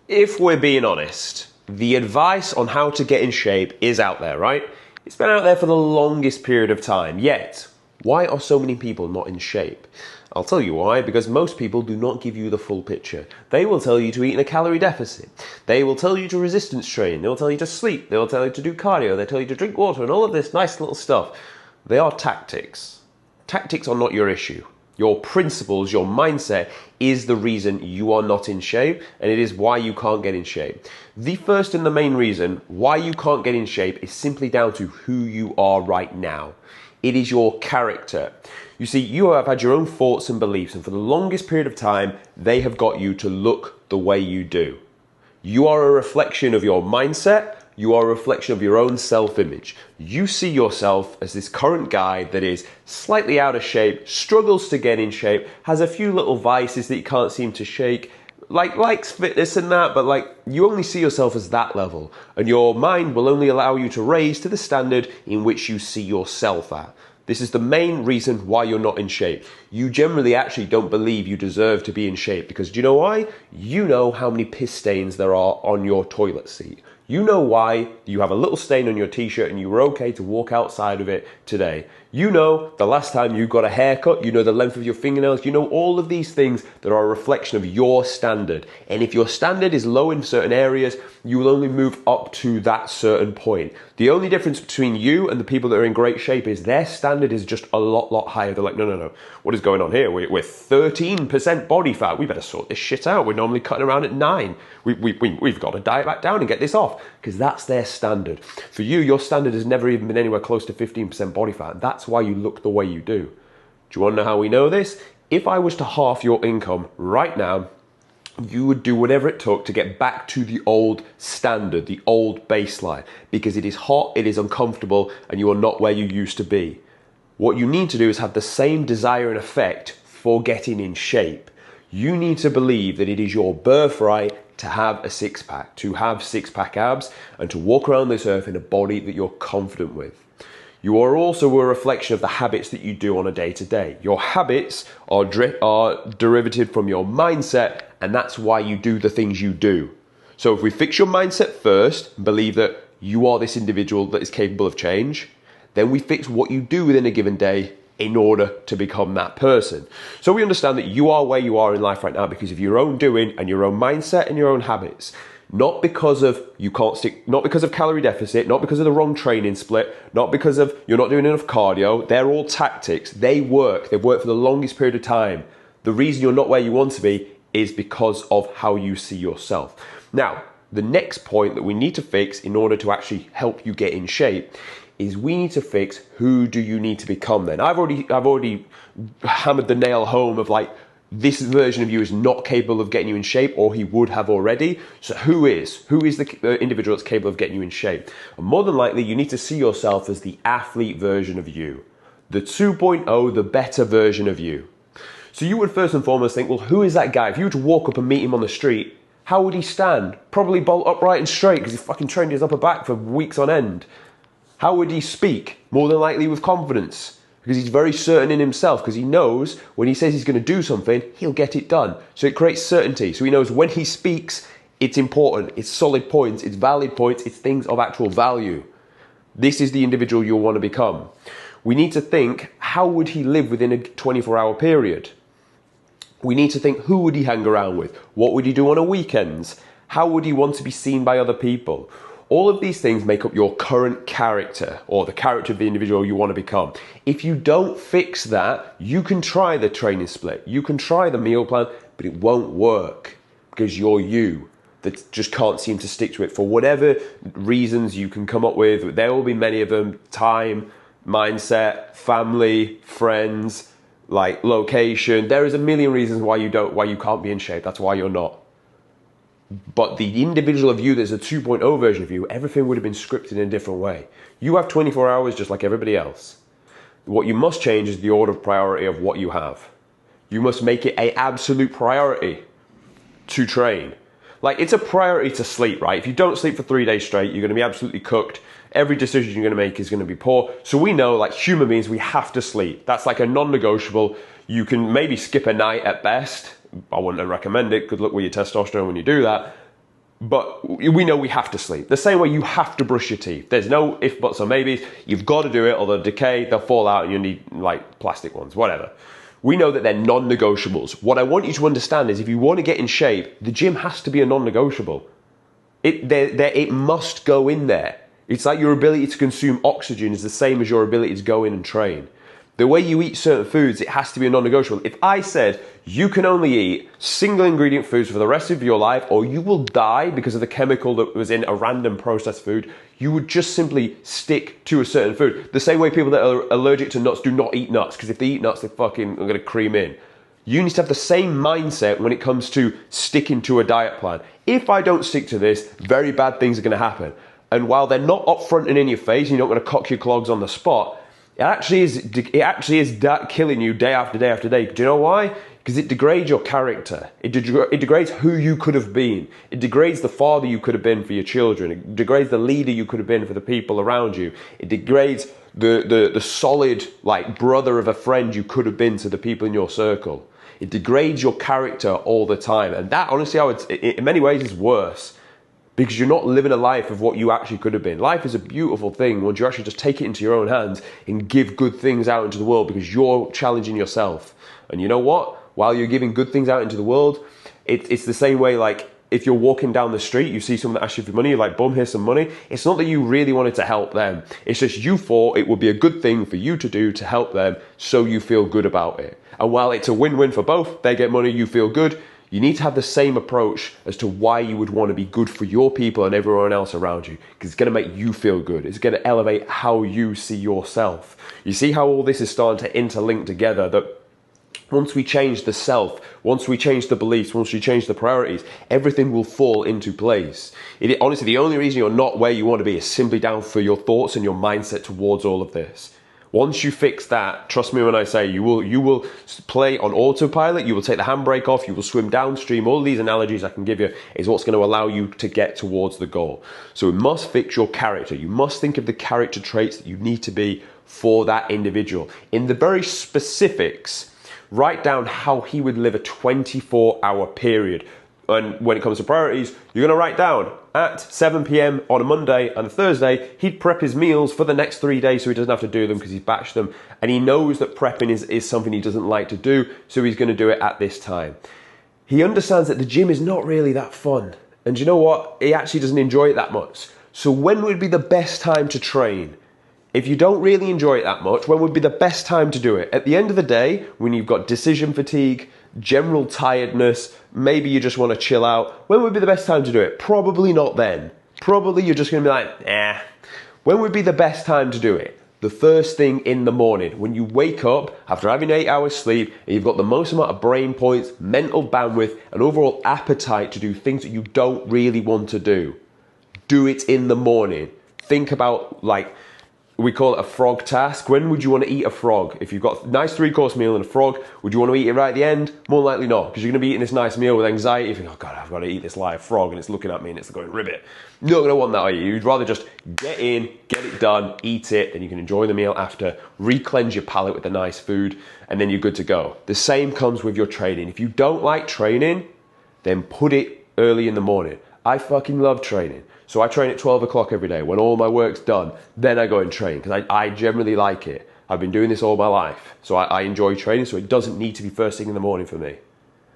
If we're being honest, the advice on how to get in shape is out there, right? It's been out there for the longest period of time. Yet, why are so many people not in shape? I'll tell you why, because most people do not give you the full picture. They will tell you to eat in a calorie deficit. They will tell you to resistance train. They will tell you to sleep. They will tell you to do cardio. They tell you to drink water and all of this nice little stuff. They are tactics. Tactics are not your issue. Your principles, your mindset is the reason you are not in shape, and it is why you can't get in shape. The first and the main reason why you can't get in shape is simply down to who you are right now. It is your character. You see, you have had your own thoughts and beliefs, and for the longest period of time, they have got you to look the way you do. You are a reflection of your mindset. You are a reflection of your own self-image. You see yourself as this current guy that is slightly out of shape, struggles to get in shape, has a few little vices that you can't seem to shake, likes fitness and that, but you only see yourself as that level. And your mind will only allow you to raise to the standard in which you see yourself at. This is the main reason why you're not in shape. You generally actually don't believe you deserve to be in shape because do you know why? You know how many piss stains there are on your toilet seat. You know why you have a little stain on your t-shirt and you were okay to walk outside of it today. You know the last time you got a haircut, you know the length of your fingernails, you know all of these things that are a reflection of your standard. And if your standard is low in certain areas, you will only move up to that certain point. The only difference between you and the people that are in great shape is their standard is just a lot higher. They're like, no, what is going on here? We're 13% body fat. We better sort this shit out. We're normally cutting around at 9. We've got to diet back down and get this off because that's their standard. For you, your standard has never even been anywhere close to 15% body fat. That's why you look the way you do. Do you want to know how we know this? If I was to half your income right now, you would do whatever it took to get back to the old standard, the old baseline, because it is hot, it is uncomfortable, and you are not where you used to be. What you need to do is have the same desire and effect for getting in shape. You need to believe that it is your birthright to have a six-pack, to have six-pack abs, and to walk around this earth in a body that you're confident with. You are also a reflection of the habits that you do on a day-to-day. Your habits are derivative from your mindset, and that's why you do the things you do. So if we fix your mindset first, and believe that you are this individual that is capable of change, then we fix what you do within a given day in order to become that person. So we understand that you are where you are in life right now because of your own doing and your own mindset and your own habits. Not because of not because of calorie deficit, not because of the wrong training split, not because of you're not doing enough cardio. They're all tactics. They work. They've worked for the longest period of time. The reason you're not where you want to be is because of how you see yourself. Now, the next point that we need to fix in order to actually help you get in shape is we need to fix who do you need to become then. I've already hammered the nail home of this version of you is not capable of getting you in shape, or he would have already. So who is the individual that's capable of getting you in shape? And more than likely, you need to see yourself as the athlete version of you, the 2.0, the better version of you. So you would first and foremost think, well, who is that guy? If you were to walk up and meet him on the street, how would he stand? Probably bolt upright and straight because he fucking trained his upper back for weeks on end. How would he speak? More than likely with confidence. Because he's very certain in himself, because he knows when he says he's going to do something, he'll get it done. So it creates certainty. So he knows when he speaks, it's important, it's solid points, it's valid points, it's things of actual value. This is the individual you'll want to become. We need to think, how would he live within a 24-hour period? We need to think, who would he hang around with? What would he do on a weekends? How would he want to be seen by other people? All of these things make up your current character, or the character of the individual you want to become. If you don't fix that, you can try the training split, you can try the meal plan, but it won't work because you're you that just can't seem to stick to it for whatever reasons you can come up with. There will be many of them: time, mindset, family, friends, location. There is a million reasons why you can't be in shape. That's why you're not. But the individual of you that's a 2.0 version of you, everything would have been scripted in a different way. You have 24 hours just like everybody else. What you must change is the order of priority of what you have. You must make it an absolute priority to train. It's a priority to sleep, right? If you don't sleep for 3 days straight, you're going to be absolutely cooked. Every decision you're going to make is going to be poor. So we know, human beings, we have to sleep. That's a non-negotiable. You can maybe skip a night at best. I wouldn't recommend it. Good luck with your testosterone when you do that. But we know we have to sleep. The same way you have to brush your teeth. There's no if, buts, or maybes. You've got to do it, or they'll decay, they'll fall out, and you need like plastic ones, whatever. We know that they're non-negotiables. What I want you to understand is if you want to get in shape, the gym has to be a non-negotiable. It must go in there. It's like your ability to consume oxygen is the same as your ability to go in and train. The way you eat certain foods, it has to be a non-negotiable. If I said you can only eat single ingredient foods for the rest of your life, or you will die because of the chemical that was in a random processed food, you would just simply stick to a certain food. The same way people that are allergic to nuts do not eat nuts, because if they eat nuts, they fucking are going to cream in. You need to have the same mindset when it comes to sticking to a diet plan. If I don't stick to this, very bad things are going to happen. And while they're not upfront and in your face, and you're not going to cock your clogs on the spot, it actually is killing you day after day after day. Do you know why? Because it degrades your character. It degrades who you could have been. It degrades the father you could have been for your children. It degrades the leader you could have been for the people around you. It degrades the solid like brother of a friend you could have been to the people in your circle. It degrades your character all the time. And that, honestly, in many ways is worse. Because you're not living a life of what you actually could have been. Life is a beautiful thing once you actually just take it into your own hands and give good things out into the world because you're challenging yourself. And you know what? While you're giving good things out into the world, it's the same way like if you're walking down the street, you see someone that asks you for money, you're like, boom, here's some money. It's not that you really wanted to help them. It's just you thought it would be a good thing for you to do to help them so you feel good about it. And while it's a win-win for both, they get money, you feel good, you need to have the same approach as to why you would want to be good for your people and everyone else around you, because it's going to make you feel good. It's going to elevate how you see yourself. You see how all this is starting to interlink together, that once we change the self, once we change the beliefs, once we change the priorities, everything will fall into place. Honestly, the only reason you're not where you want to be is simply down for your thoughts and your mindset towards all of this. Once you fix that, trust me when I say you will play on autopilot, you will take the handbrake off, you will swim downstream. All these analogies I can give you is what's going to allow you to get towards the goal. So we must fix your character. You must think of the character traits that you need to be for that individual. In the very specifics, write down how he would live a 24-hour period. And when it comes to priorities, you're going to write down at 7 p.m. on a Monday and a Thursday, he'd prep his meals for the next 3 days so he doesn't have to do them because he's batched them. And he knows that prepping is something he doesn't like to do, so he's going to do it at this time. He understands that the gym is not really that fun. And you know what? He actually doesn't enjoy it that much. So when would be the best time to train? If you don't really enjoy it that much, when would be the best time to do it? At the end of the day, when you've got decision fatigue, general tiredness, maybe you just want to chill out, when would be the best time to do it? Probably not then. Probably you're just going to be like, eh. When would be the best time to do it? The first thing in the morning. When you wake up after having 8 hours sleep and you've got the most amount of brain points, mental bandwidth, and overall appetite to do things that you don't really want to do. Do it in the morning. Think about we call it a frog task. When would you want to eat a frog? If you've got a nice 3-course meal and a frog, would you want to eat it right at the end? More likely not, because you're going to be eating this nice meal with anxiety. You think, oh God, I've got to eat this live frog and it's looking at me and it's going ribbit. You're not going to want that, are you? You'd rather just get in, get it done, eat it, then you can enjoy the meal after, re-cleanse your palate with the nice food, and then you're good to go. The same comes with your training. If you don't like training, then put it early in the morning. I fucking love training. So I train at 12 o'clock every day. When all my work's done, then I go and train because I generally like it. I've been doing this all my life. So I enjoy training, so it doesn't need to be first thing in the morning for me.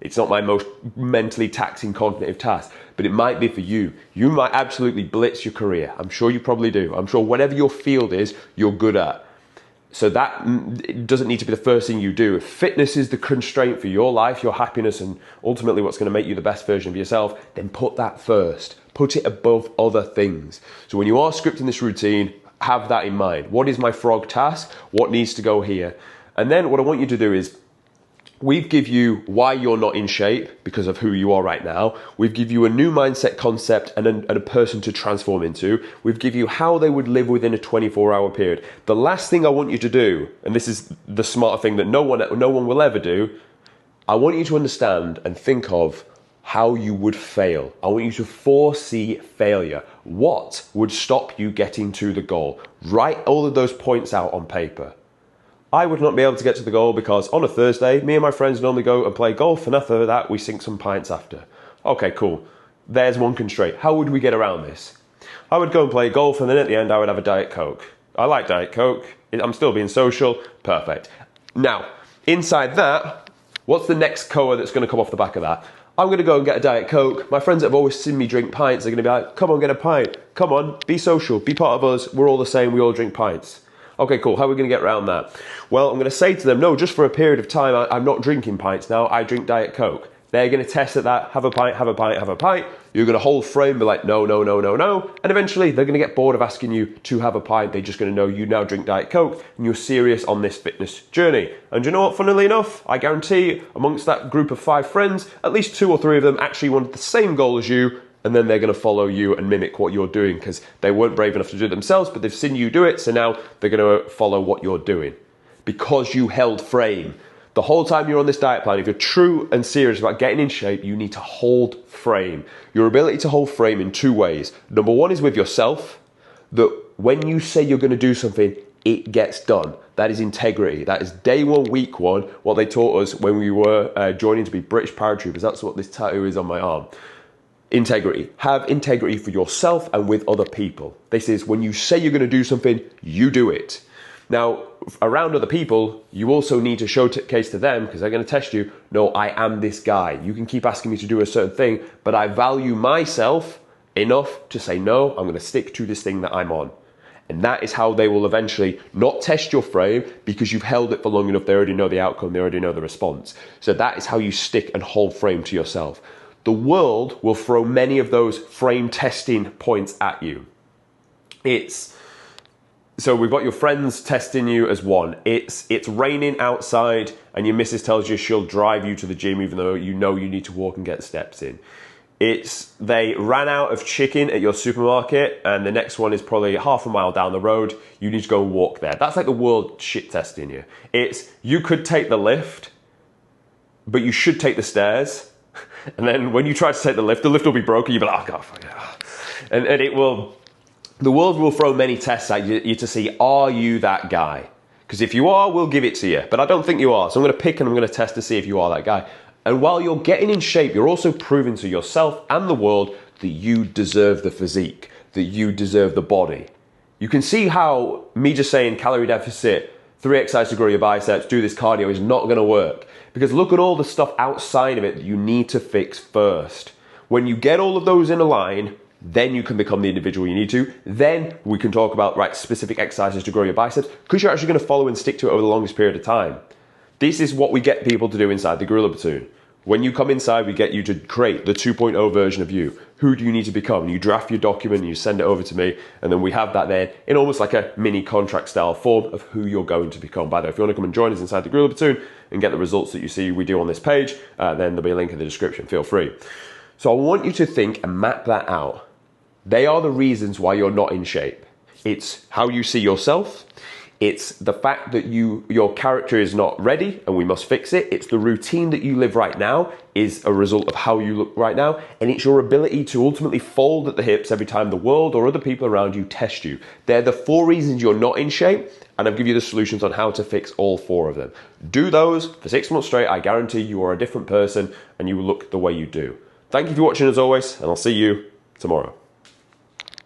It's not my most mentally taxing cognitive task, but it might be for you. You might absolutely blitz your career. I'm sure you probably do. I'm sure whatever your field is, you're good at. So that it doesn't need to be the first thing you do. If fitness is the constraint for your life, your happiness, and ultimately what's going to make you the best version of yourself, then put that first. Put it above other things. So when you are scripting this routine, have that in mind. What is my frog task? What needs to go here? And then what I want you to do is, we've give you why you're not in shape because of who you are right now. We've give you a new mindset concept and a person to transform into. We've give you how they would live within a 24-hour period. The last thing I want you to do, and this is the smarter thing that no one will ever do, I want you to understand and think of how you would fail. I want you to foresee failure. What would stop you getting to the goal? Write all of those points out on paper. I would not be able to get to the goal because on a Thursday, me and my friends normally go and play golf, and after that, we sink some pints after. Okay, cool. there's one constraint. How would we get around this? I would go and play golf, and then at the end I would have a Diet Coke. I like Diet Coke. I'm still being social. Perfect. Now, inside that, what's the next COA that's going to come off the back of that? I'm going to go and get a Diet Coke. My friends that have always seen me drink pints are going to be like, come on, get a pint. Come on, be social, be part of us. We're all the same, we all drink pints. Okay, cool, how are we going to get around that? Well, I'm going to say to them, no, just for a period of time, I'm not drinking pints now, I drink Diet Coke. They're going to test at that, have a pint, have a pint, have a pint. You're going to hold frame, be like, no, no, no, no, no. And eventually they're going to get bored of asking you to have a pint. They're just going to know you now drink Diet Coke and you're serious on this fitness journey. And you know what, funnily enough, I guarantee amongst that group of 5 friends, at least 2 or 3 of them actually wanted the same goal as you, and then they're going to follow you and mimic what you're doing because they weren't brave enough to do it themselves, but they've seen you do it, so now they're going to follow what you're doing. Because you held frame. The whole time you're on this diet plan, if you're true and serious about getting in shape, you need to hold frame. Your ability to hold frame in 2 ways. Number 1 is with yourself, that when you say you're going to do something, it gets done. That is integrity. That is day 1, week 1, what they taught us when we were joining to be British paratroopers. That's what this tattoo is on my arm. Integrity. Have integrity for yourself and with other people. This is when you say you're going to do something, you do it. Now, around other people, you also need to showcase to them, because they're going to test you, no, I am this guy. You can keep asking me to do a certain thing, but I value myself enough to say, no, I'm going to stick to this thing that I'm on. And that is how they will eventually not test your frame, because you've held it for long enough. They already know the outcome. They already know the response. So that is how you stick and hold frame to yourself. The world will throw many of those frame testing points at you. So we've got your friends testing you as one. It's raining outside and your missus tells you she'll drive you to the gym even though you know you need to walk and get steps in. They ran out of chicken at your supermarket and the next one is probably half a mile down the road. You need to go and walk there. That's like the world shit testing you. You could take the lift, but you should take the stairs. And then when you try to take the lift will be broken. You'll be like, oh God, fuck it. The world will throw many tests at you to see, are you that guy? Because if you are, we'll give it to you. But I don't think you are. So I'm going to pick and I'm going to test to see if you are that guy. And while you're getting in shape, you're also proving to yourself and the world that you deserve the physique, that you deserve the body. You can see how me just saying calorie deficit, 3 exercises to grow your biceps, do this cardio is not going to work. Because look at all the stuff outside of it that you need to fix first. When you get all of those in a line, then you can become the individual you need to. Then we can talk about specific exercises to grow your biceps, because you're actually going to follow and stick to it over the longest period of time. This is what we get people to do inside the Gorilla Platoon. When you come inside, we get you to create the 2.0 version of you. Who do you need to become? And you draft your document and you send it over to me, and then we have that then in almost like a mini contract style form of who you're going to become. By the way, if you want to come and join us inside the Gorilla Platoon and get the results that you see we do on this page, then there'll be a link in the description. Feel free. So I want you to think and map that out. They are the reasons why you're not in shape. It's how you see yourself. It's the fact that your character is not ready and we must fix it. It's the routine that you live right now is a result of how you look right now. And it's your ability to ultimately fold at the hips every time the world or other people around you test you. They're the 4 reasons you're not in shape. And I've given you the solutions on how to fix all 4 of them. Do those for 6 months straight. I guarantee you are a different person and you will look the way you do. Thank you for watching as always, and I'll see you tomorrow.